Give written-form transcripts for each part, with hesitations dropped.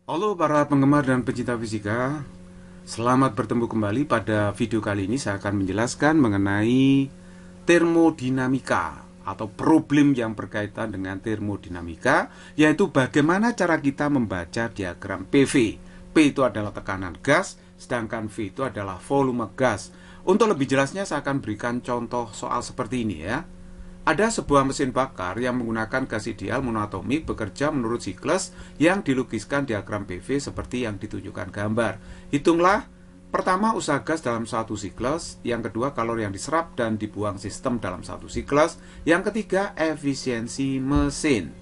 Halo para penggemar dan pencinta fisika. Selamat bertemu kembali. Pada video kali ini saya akan menjelaskan mengenai termodinamika atau problem yang berkaitan dengan termodinamika, yaitu bagaimana cara kita membaca diagram PV. P itu adalah tekanan gas, sedangkan V itu adalah volume gas. Untuk lebih jelasnya saya akan berikan contoh soal seperti ini ya. Ada sebuah mesin bakar yang menggunakan gas ideal monoatomik bekerja menurut siklus yang dilukiskan diagram PV seperti yang ditunjukkan gambar. Hitunglah pertama usaha gas dalam satu siklus, yang kedua kalori yang diserap dan dibuang sistem dalam satu siklus, yang ketiga efisiensi mesin.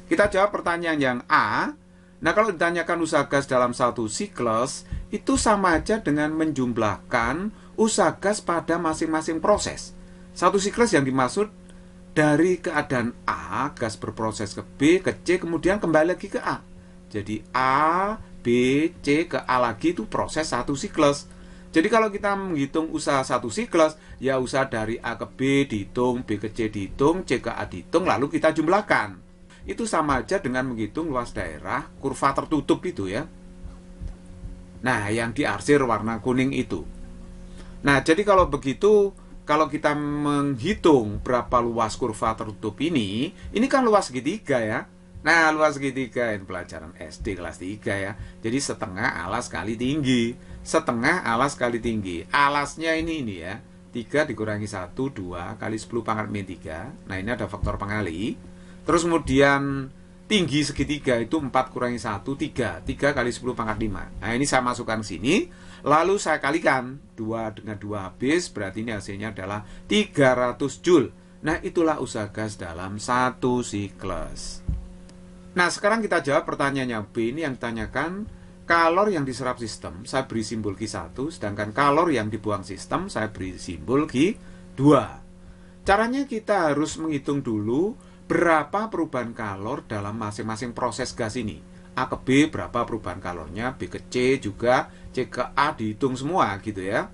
Kita jawab pertanyaan yang A. Nah, kalau ditanyakan usaha gas dalam satu siklus, itu sama aja dengan menjumlahkan usaha gas pada masing-masing proses. Satu siklus yang dimaksud dari keadaan A, gas berproses ke B, ke C, kemudian kembali lagi ke A. Jadi A, B, C, ke A lagi itu proses satu siklus. Jadi kalau kita menghitung usaha satu siklus, ya usaha dari A ke B dihitung, B ke C dihitung, C ke A dihitung, lalu kita jumlahkan. Itu sama aja dengan menghitung luas daerah kurva tertutup itu ya. Nah, yang diarsir warna kuning itu. Nah, jadi kalau begitu, kalau kita menghitung berapa luas kurva tertutup ini kan luas segitiga ya. Nah, luas segitiga ini pelajaran SD kelas 3 ya. Jadi setengah alas kali tinggi. Setengah alas kali tinggi. Alasnya ini ya. 3 dikurangi 1, 2 kali 10 pangkat min 3. Nah, ini ada faktor pengali. Terus kemudian tinggi segitiga itu 4 kurangi 1, 3. 3 kali 10 pangkat 5. Nah, ini saya masukkan sini. Lalu saya kalikan 2 dengan 2 habis, berarti ini hasilnya adalah 300 Joule. Nah, itulah usaha gas dalam satu siklus. Nah, sekarang kita jawab pertanyaannya B. Ini yang ditanyakan kalori yang diserap sistem, saya beri simbol Q1, sedangkan kalori yang dibuang sistem, saya beri simbol Q2. Caranya kita harus menghitung dulu berapa perubahan kalor dalam masing-masing proses gas ini. A ke B berapa perubahan kalornya, B ke C juga, C ke A dihitung semua gitu ya.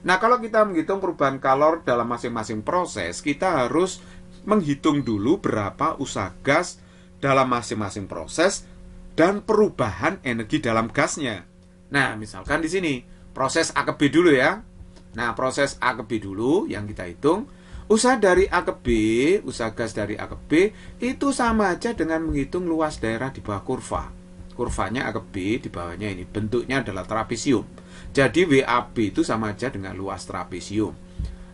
Nah, kalau kita menghitung perubahan kalor dalam masing-masing proses, kita harus menghitung dulu berapa usaha gas dalam masing-masing proses dan perubahan energi dalam gasnya. Nah, misalkan di sini proses A ke B dulu ya. Nah, proses A ke B dulu yang kita hitung. Usaha dari A ke B, usaha gas dari A ke B itu sama aja dengan menghitung luas daerah di bawah kurva. Kurvanya A ke B, di bawahnya ini bentuknya adalah trapesium. Jadi WAB itu sama aja dengan luas trapesium.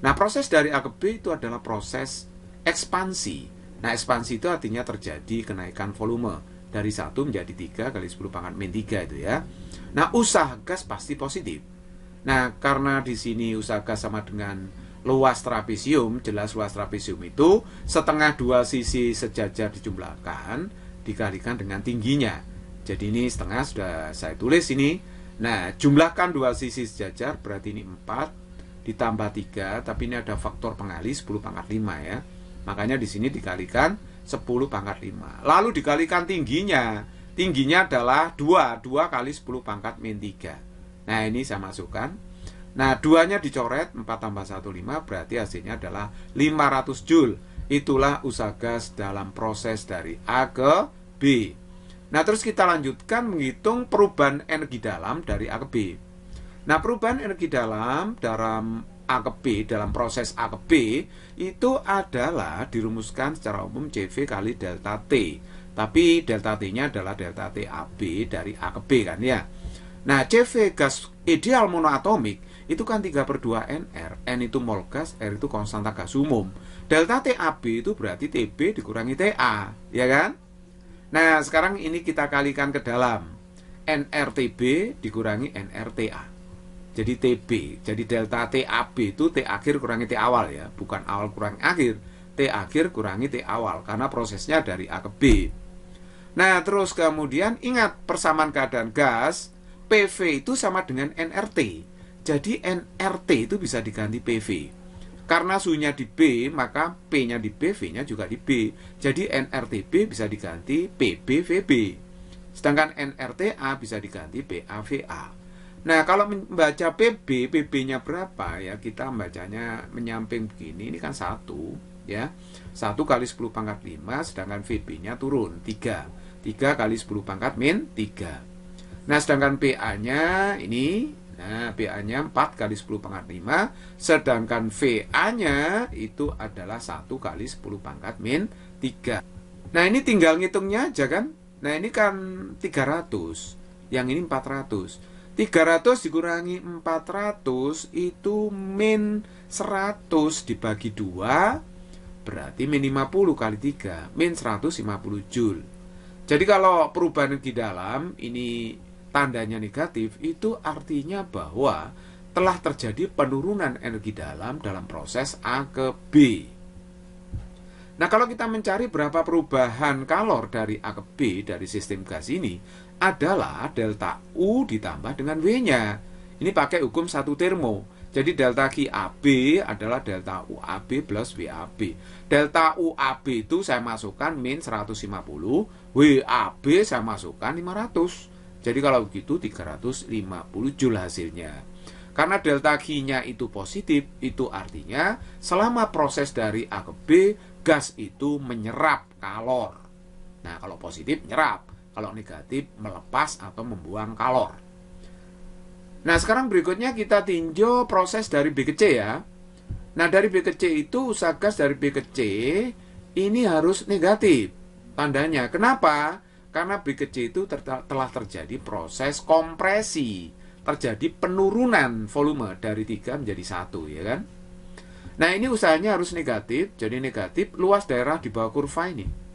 Nah, proses dari A ke B itu adalah proses ekspansi. Nah, ekspansi itu artinya terjadi kenaikan volume dari 1 menjadi 3 kali 10 pangkat min 3 itu ya. Nah, usaha gas pasti positif. Nah, karena di sini usaha gas sama dengan luas trapesium, jelas luas trapesium itu setengah dua sisi sejajar dijumlahkan dikalikan dengan tingginya. Jadi ini setengah sudah saya tulis ini. Nah, jumlahkan dua sisi sejajar berarti ini 4 ditambah 3, tapi ini ada faktor pengali 10 pangkat 5 ya. Makanya di sini dikalikan 10 pangkat 5. Lalu dikalikan tingginya. Tingginya adalah 2 kali 10 pangkat min 3. Nah, ini saya masukkan. Nah, 2-nya dicoret, 4 tambah 1, 5, berarti hasilnya adalah 500 Joule. Itulah usaha gas dalam proses dari A ke B. Nah, terus kita lanjutkan menghitung perubahan energi dalam dari A ke B. Nah, perubahan energi dalam A ke B, dalam proses A ke B, itu adalah dirumuskan secara umum CV kali delta T. Tapi delta T-nya adalah delta T AB dari A ke B kan ya. Nah, CV gas ideal monoatomik itu kan 3/2 NR, N itu mol gas, R itu konstanta gas umum. Delta TAB itu berarti TB dikurangi TA, ya kan? Nah, sekarang ini kita kalikan ke dalam. NRTB dikurangi NRTA. Jadi TB, jadi delta TAB itu T akhir kurangi T awal ya, bukan awal kurangi akhir. T akhir kurangi T awal, karena prosesnya dari A ke B. Nah, terus kemudian ingat persamaan keadaan gas, PV itu sama dengan NRT. Jadi NRT itu bisa diganti PV. Karena suhunya di B, maka P-nya di B, V-nya juga di B. Jadi NRTB bisa diganti PBVB. Sedangkan NRTA bisa diganti PAVA. Nah, kalau membaca PB, PB-nya berapa ya? Kita membacanya menyamping begini, ini kan 1 ya. 1 kali 10 pangkat 5, sedangkan VB-nya turun 3. 3 kali 10 pangkat min 3. Nah, sedangkan PA-nya ini, nah PA-nya 4 kali 10 pangkat 5, sedangkan VA-nya itu adalah 1 kali 10 pangkat min 3. Nah, ini tinggal ngitungnya aja kan. Nah, ini kan 300, yang ini 400. 300 dikurangi 400 itu min 100 dibagi 2, berarti min 50 kali 3, min 150 Joule. Jadi kalau perubahan energi dalam ini tandanya negatif, itu artinya bahwa telah terjadi penurunan energi dalam proses A ke B. Nah, kalau kita mencari berapa perubahan kalor dari A ke B dari sistem gas ini, adalah delta U ditambah dengan W-nya. Ini pakai hukum satu termo. Jadi delta QAB adalah delta UAB plus WAB. Delta UAB itu saya masukkan min 150, WAB saya masukkan 500. Jadi kalau begitu 350 Joule hasilnya. Karena delta Q-nya itu positif, itu artinya selama proses dari A ke B, gas itu menyerap kalor. Nah, kalau positif menyerap, kalau negatif melepas atau membuang kalor. Nah, sekarang berikutnya kita tinjau proses dari B ke C ya. Nah, dari B ke C itu usaha gas dari B ke C ini harus negatif tandanya. Kenapa? Karena B ke C itu telah terjadi proses kompresi, terjadi penurunan volume dari 3 menjadi 1, ya kan? Nah, ini usahanya harus negatif. Jadi negatif luas daerah di bawah kurva ini.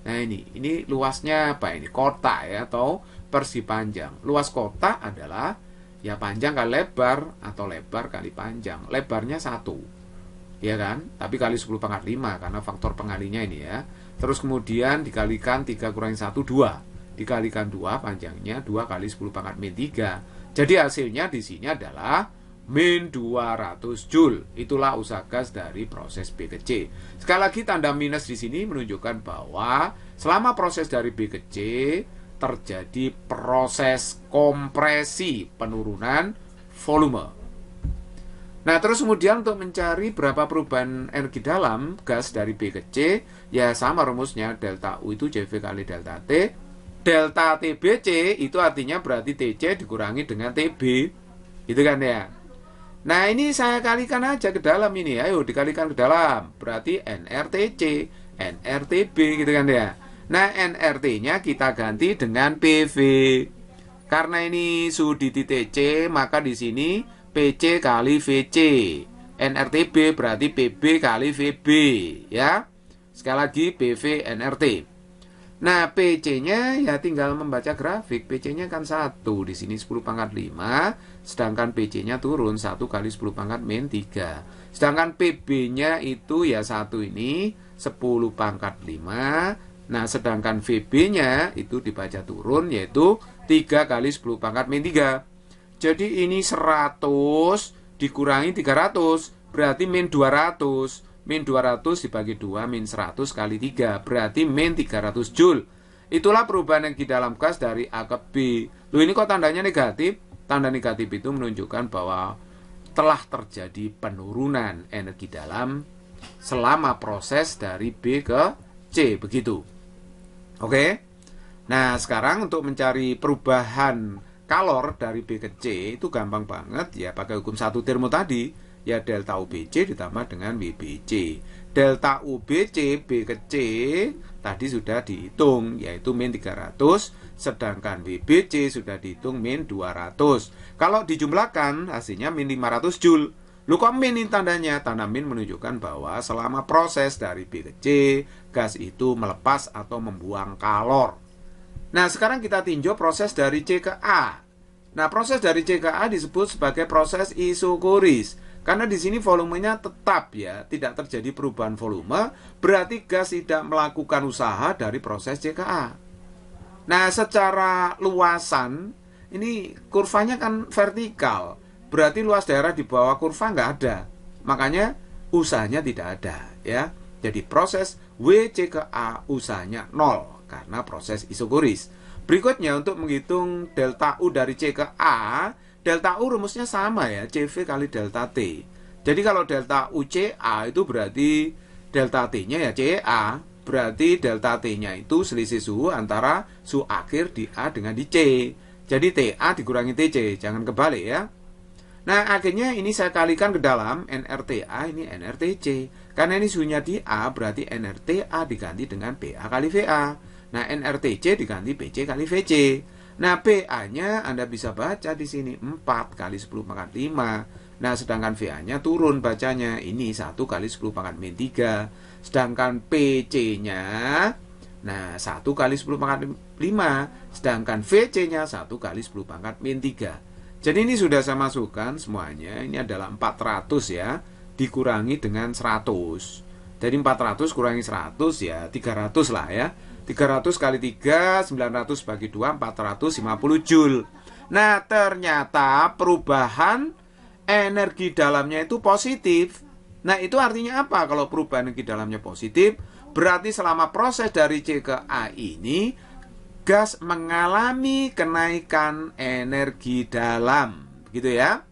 Nah, ini luasnya apa ini? Kotak ya, atau persegi panjang. Luas kotak adalah ya panjang kali lebar atau lebar kali panjang. Lebarnya 1, ya kan? Tapi kali 10 pangkat 5 karena faktor pengalinya ini ya. Terus kemudian dikalikan 3 kurangi 1, 2. Dikalikan 2 panjangnya 2 kali 10 pangkat min 3. Jadi hasilnya di sini adalah min 200 Joule. Itulah usaha gas dari proses B ke C. Sekali lagi tanda minus di sini menunjukkan bahwa selama proses dari B ke C terjadi proses kompresi, penurunan volume. Nah, terus kemudian untuk mencari berapa perubahan energi dalam gas dari B ke C, ya sama rumusnya, delta U itu CV kali delta T. Delta TBC itu artinya berarti TC dikurangi dengan TB. Gitu kan ya. Nah, ini saya kalikan aja ke dalam ini. Ayo dikalikan ke dalam. Berarti NRTC, NRTB gitu kan ya. Nah, NRT-nya kita ganti dengan PV. Karena ini suhu di titik C, maka di sini PC kali VC. NRTB berarti PB kali VB, ya. Sekali lagi PV NRT. Nah, PC-nya ya tinggal membaca grafik. PC-nya kan 1, di sini 10 pangkat 5, sedangkan PC-nya turun 1 kali 10 pangkat min 3. Sedangkan PB-nya itu ya 1 ini 10 pangkat 5. Nah, sedangkan VB-nya itu dibaca turun yaitu 3 kali 10 pangkat min 3. Jadi ini 100 dikurangi 300 berarti min 200. Min 200 dibagi 2 min 100 kali 3 berarti min 300 Joule. Itulah perubahan energi dalam gas dari A ke B. Loh, ini kok tandanya negatif? Tanda negatif itu menunjukkan bahwa telah terjadi penurunan energi dalam selama proses dari B ke C, begitu. Oke. Nah, sekarang untuk mencari perubahan kalor dari B ke C itu gampang banget ya, pakai hukum satu termo tadi. Ya delta UBC ditambah dengan WBC. Delta UBC B ke C tadi sudah dihitung, yaitu min 300, sedangkan WBC sudah dihitung min 200. Kalau dijumlahkan hasilnya min 500 Joule. Lu kok min ini tandanya? Tanda min menunjukkan bahwa selama proses dari B ke C, gas itu melepas atau membuang kalor. Nah, sekarang kita tinjau proses dari C ke A. Nah, proses dari C ke A disebut sebagai proses isokoris. Karena di sini volumenya tetap ya, tidak terjadi perubahan volume, berarti gas tidak melakukan usaha dari proses C ke A. Nah, secara luasan, ini kurvanya kan vertikal, berarti luas daerah di bawah kurva nggak ada. Makanya usahanya tidak ada ya. Jadi proses WC ke A usahanya 0 karena proses isokoris. Berikutnya untuk menghitung delta U dari C ke A, delta U rumusnya sama ya, CV kali delta T. Jadi kalau delta UCA itu berarti delta T-nya ya CA. berarti delta T-nya itu selisih suhu antara suhu akhir di A dengan di C. Jadi TA dikurangi TC, jangan kebalik ya. Nah, akhirnya ini saya kalikan ke dalam NRTA, ini NRTC. Karena ini suhunya di A, berarti NRTA diganti dengan PA kali VA. Nah, NRTC diganti PC kali VC. Nah, PA-nya Anda bisa baca di sini 4 kali 10 pangkat 5. Nah, sedangkan VA-nya turun bacanya. Ini 1 kali 10 pangkat min 3. Sedangkan PC-nya, nah 1 kali 10 pangkat 5. Sedangkan VC-nya 1 kali 10 pangkat min 3. Jadi ini sudah saya masukkan semuanya. Ini adalah 400 ya, dikurangi dengan 100. Jadi 400 kurangi 100 ya 300 lah ya. 300 kali 3, 900 bagi 2, 450 Joule. Nah, ternyata perubahan energi dalamnya itu positif. Nah, itu artinya apa? Kalau perubahan energi dalamnya positif, berarti selama proses dari C ke A ini, gas mengalami kenaikan energi dalam, gitu ya.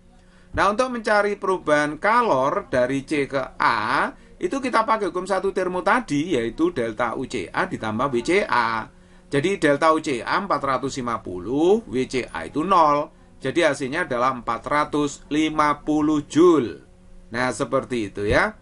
Nah, untuk mencari perubahan kalor dari C ke A, itu kita pakai hukum satu termo tadi, yaitu delta UCA ditambah WCA. Jadi delta UCA 450, WCA itu 0. Jadi hasilnya adalah 450 Joule. Nah, seperti itu ya.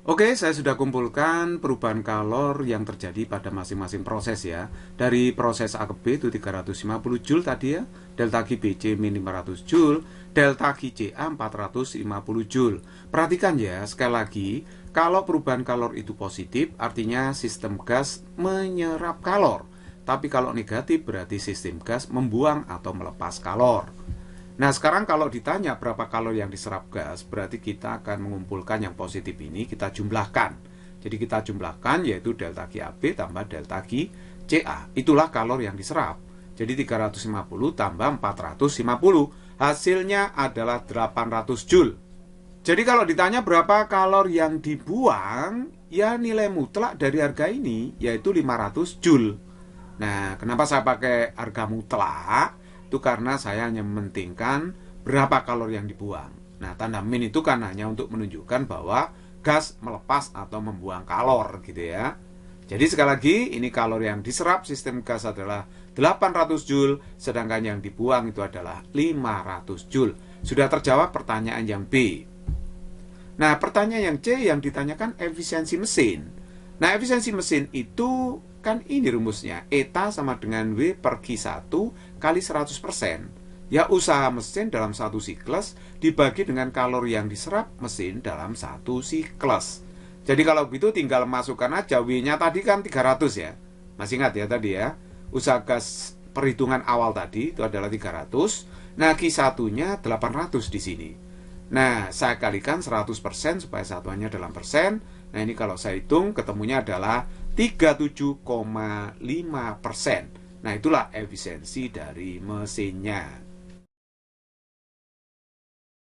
Oke, saya sudah kumpulkan perubahan kalor yang terjadi pada masing-masing proses ya. Dari proses A ke B itu 350 Joule tadi ya. Delta G BC min 500 Joule, delta G CA 450 Joule. Perhatikan ya, sekali lagi, kalau perubahan kalor itu positif, artinya sistem gas menyerap kalor. Tapi kalau negatif, berarti sistem gas membuang atau melepas kalor. Nah, sekarang kalau ditanya berapa kalor yang diserap gas, berarti kita akan mengumpulkan yang positif ini, kita jumlahkan. Jadi kita jumlahkan yaitu delta GAB tambah delta GCA. Itulah kalor yang diserap. Jadi 350 tambah 450. Hasilnya adalah 800 Joule. Jadi kalau ditanya berapa kalor yang dibuang, ya nilai mutlak dari harga ini, yaitu 500 Joule. Nah, kenapa saya pakai harga mutlak? Itu karena saya hanya mementingkan berapa kalori yang dibuang. Nah, tanda min itu kan hanya untuk menunjukkan bahwa gas melepas atau membuang kalor gitu ya. Jadi sekali lagi, ini kalori yang diserap sistem gas adalah 800 Joule, sedangkan yang dibuang itu adalah 500 Joule. Sudah terjawab pertanyaan yang B. Nah, pertanyaan yang C yang ditanyakan efisiensi mesin. Nah, efisiensi mesin itu kan ini rumusnya, eta sama dengan W per Q1 kali 100%. Ya, usaha mesin dalam satu siklus dibagi dengan kalori yang diserap mesin dalam satu siklus. Jadi kalau begitu tinggal masukkan aja, W-nya tadi kan 300 ya. Masih ingat ya tadi ya, usaha gas perhitungan awal tadi itu adalah 300. Nah, Q1-nya 800 di sini. Nah, saya kalikan 100% supaya satuannya dalam persen. Nah, ini kalau saya hitung ketemunya adalah 37,5%. Nah, itulah efisiensi dari mesinnya.